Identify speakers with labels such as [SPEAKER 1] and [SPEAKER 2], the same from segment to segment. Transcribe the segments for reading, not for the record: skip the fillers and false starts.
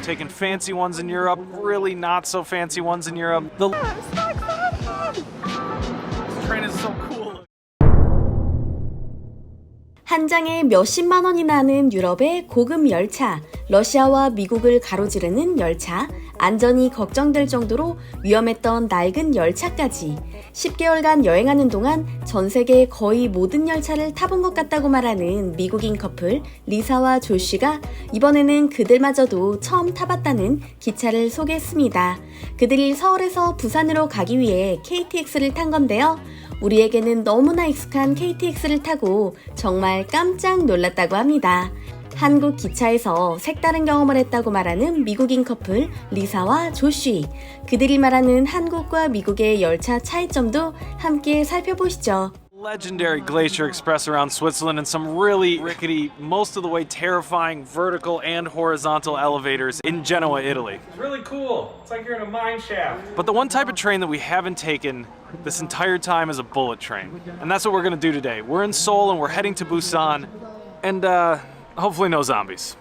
[SPEAKER 1] taken fancy ones in Europe, really not so fancy ones in Europe. The train is so cool.
[SPEAKER 2] 한 장에 몇십만 원이나 하는 유럽의 고급 열차, 러시아와 미국을 가로지르는 열차, 안전이 걱정될 정도로 위험했던 낡은 열차까지 10개월간 여행하는 동안 전 세계 거의 모든 열차를 타본 것 같다고 말하는 미국인 커플 리사와 조쉬가 이번에는 그들마저도 처음 타봤다는 기차를 소개했습니다. 그들이 서울에서 부산으로 가기 위해 KTX를 탄 건데요. 우리에게는 너무나 익숙한 KTX를 타고 정말 깜짝 놀랐다고 합니다. 한국 기차에서 색다른 경험을 했다고 말하는 미국인 커플 리사와 조쉬. 그들이 말하는 한국과 미국의 열차 차이점도 함께 살펴보시죠.
[SPEAKER 1] Legendary glacier express around Switzerland and some really rickety, most of the way terrifying vertical and horizontal elevators in Genoa, Italy.
[SPEAKER 3] It's really cool. It's like you're in a mine shaft.
[SPEAKER 1] But the one type of train that we haven't taken this entire time is a bullet train. And that's what we're gonna do today. We're in Seoul and we're heading to Busan. And hopefully no zombies.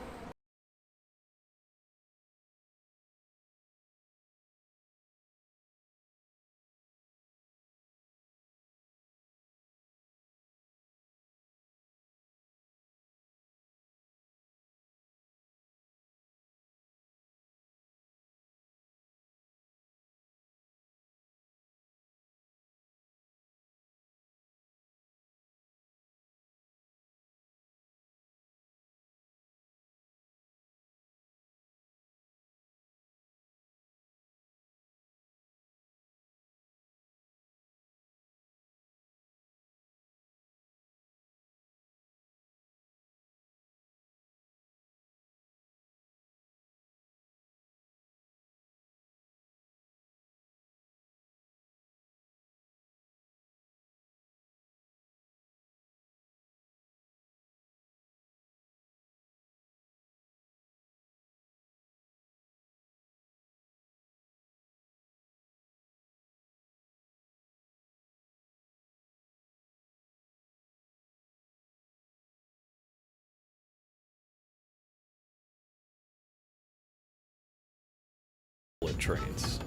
[SPEAKER 4] Trains.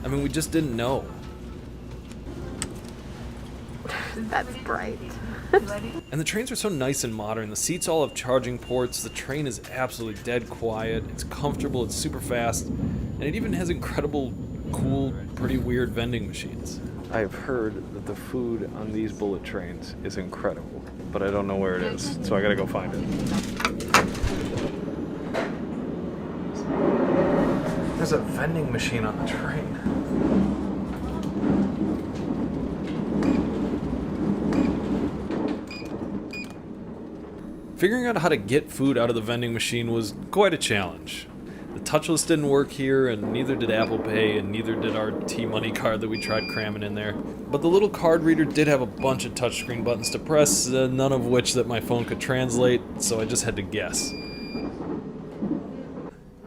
[SPEAKER 4] I mean, we just didn't know.
[SPEAKER 5] That's bright.
[SPEAKER 4] And the trains are so nice and modern. The seats all have charging ports. The train is absolutely dead quiet. It's comfortable. It's super fast. And it even has incredible, cool, pretty weird vending machines.
[SPEAKER 6] I've heard that the food on these bullet trains is incredible, but I don't know where it is, so I gotta go find it.
[SPEAKER 1] There's a vending machine on the train.
[SPEAKER 4] Figuring out how to get food out of the vending machine was quite a challenge. The touchless didn't work here, and neither did Apple Pay, and neither did our T-Money card that we tried cramming in there. But the little card reader did have a bunch of touchscreen buttons to press, none of which that my phone could translate, so I just had to guess.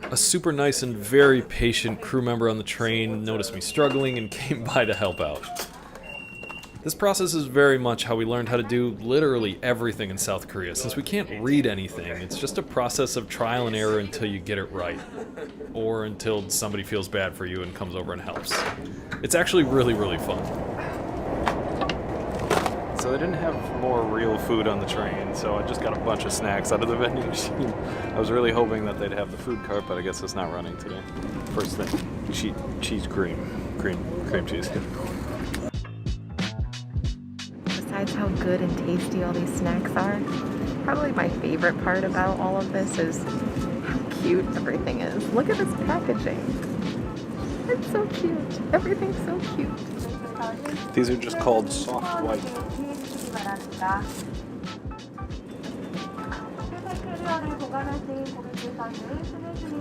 [SPEAKER 4] A super nice and very patient crew member on the train noticed me struggling and came by to help out. This process is very much how we learned how to do literally everything in South Korea. Since we can't read anything, it's just a process of trial and error until you get it right. Or until somebody feels bad for you and comes over and helps. It's actually really, really fun.
[SPEAKER 1] So they didn't have more real food on the train, so I just got a bunch of snacks out of the vending machine. I was really hoping that they'd have the food cart, but I guess it's not running today. First thing, cheese cream cheese.
[SPEAKER 5] Besides how good and tasty all these snacks are, probably my favorite part about all of this is how cute everything is. Look at this packaging. It's so cute. Everything's so cute.
[SPEAKER 1] These are just called soft white.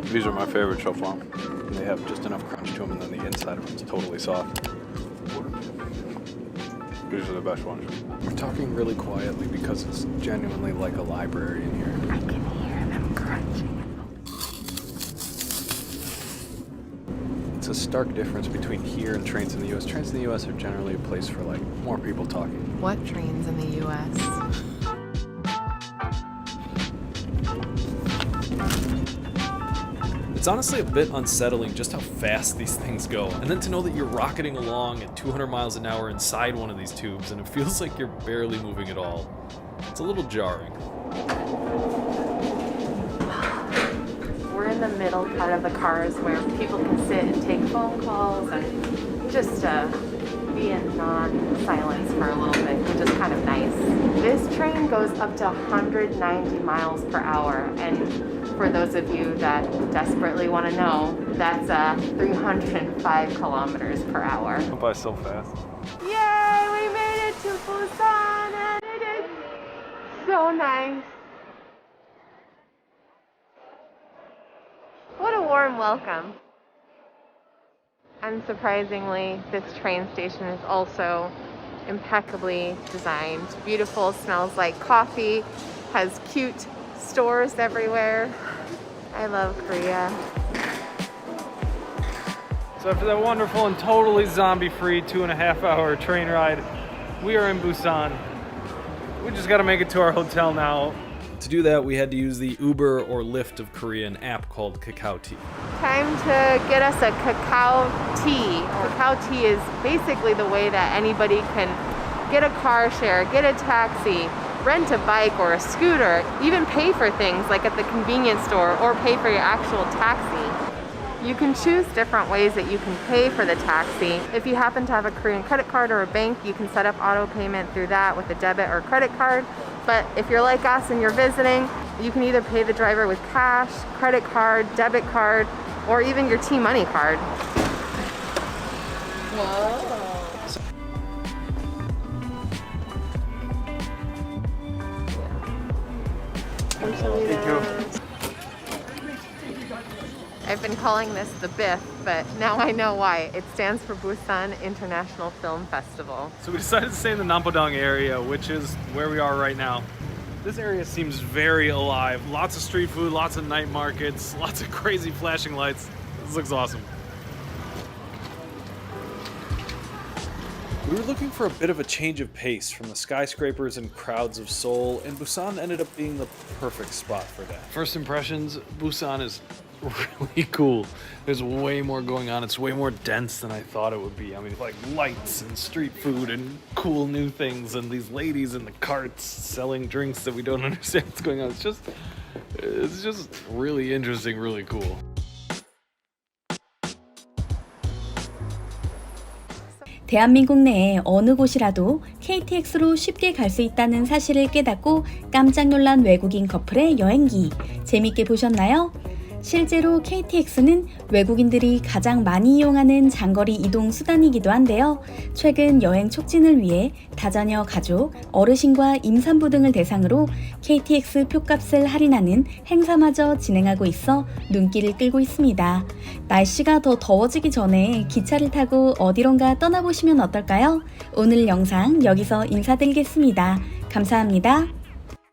[SPEAKER 1] These are my favorite so far. They have just enough crunch to them, and then the inside of them is totally soft. These are the best ones. We're talking really quietly because it's genuinely like a library in here.
[SPEAKER 5] I can hear them crunching.
[SPEAKER 1] It's a stark difference between here and trains in the U.S. Trains in the U.S. are generally a place for like more people talking.
[SPEAKER 5] What trains in the U.S.?
[SPEAKER 4] It's honestly a bit unsettling just how fast these things go, and then to know that you're rocketing along at 200 miles an hour inside one of these tubes and it feels like you're barely moving at all. It's a little jarring.
[SPEAKER 5] We're in the middle part of the cars where people can sit and take phone calls and just be in non-silence for a little bit, which is kind of nice. This train goes up to 190 miles per hour, and for those of you that desperately want to know, that's 305 kilometers per hour.
[SPEAKER 6] Went by so fast.
[SPEAKER 5] Yay! We made it to Busan, and it is so nice. What a warm welcome. Unsurprisingly, this train station is also impeccably designed. Beautiful, smells like coffee, has cute stores everywhere. I love Korea.
[SPEAKER 6] So after that wonderful and totally zombie-free 2.5-hour train ride, we are in Busan. We just gotta make it to our hotel now.
[SPEAKER 4] To do that, we had to use the Uber or Lyft of Korea, an app called Kakao Tea.
[SPEAKER 5] Time to get us a cacao tea. Cacao tea is basically the way that anybody can get a car share, get a taxi, rent a bike or a scooter, even pay for things like at the convenience store or pay for your actual taxi. You can choose different ways that you can pay for the taxi. If you happen to have a Korean credit card or a bank, you can set up auto payment through that with a debit or credit card. But if you're like us and you're visiting, you can either pay the driver with cash, credit card, debit card, or even your T-Money card. I've been calling this the BIF, but now I know why. It stands for Busan International Film Festival.
[SPEAKER 6] So we decided to stay in the Nampodong area, which is where we are right now. This area seems very alive. Lots of street food, lots of night markets, lots of crazy flashing lights. This looks awesome.
[SPEAKER 4] We were looking for a bit of a change of pace from the skyscrapers and crowds of Seoul, and Busan ended up being the perfect spot for that.
[SPEAKER 6] First impressions, Busan is really cool. There's way more going on. It's way more dense than I thought it would be. I mean, like lights and street food and cool new things and these ladies in the carts selling drinks that we don't understand what's going on. It's just really interesting, really cool.
[SPEAKER 2] 대한민국 내에 어느 곳이라도 KTX로 쉽게 갈 수 있다는 사실을 깨닫고 깜짝 놀란 외국인 커플의 여행기. 재밌게 보셨나요? 실제로 KTX는 외국인들이 가장 많이 이용하는 장거리 이동 수단이기도 한데요. 최근 여행 촉진을 위해 다자녀 가족, 어르신과 임산부 등을 대상으로 KTX 표값을 할인하는 행사마저 진행하고 있어 눈길을 끌고 있습니다. 날씨가 더 더워지기 전에 기차를 타고 어디론가 떠나보시면 어떨까요? 오늘 영상 여기서 인사드리겠습니다. 감사합니다.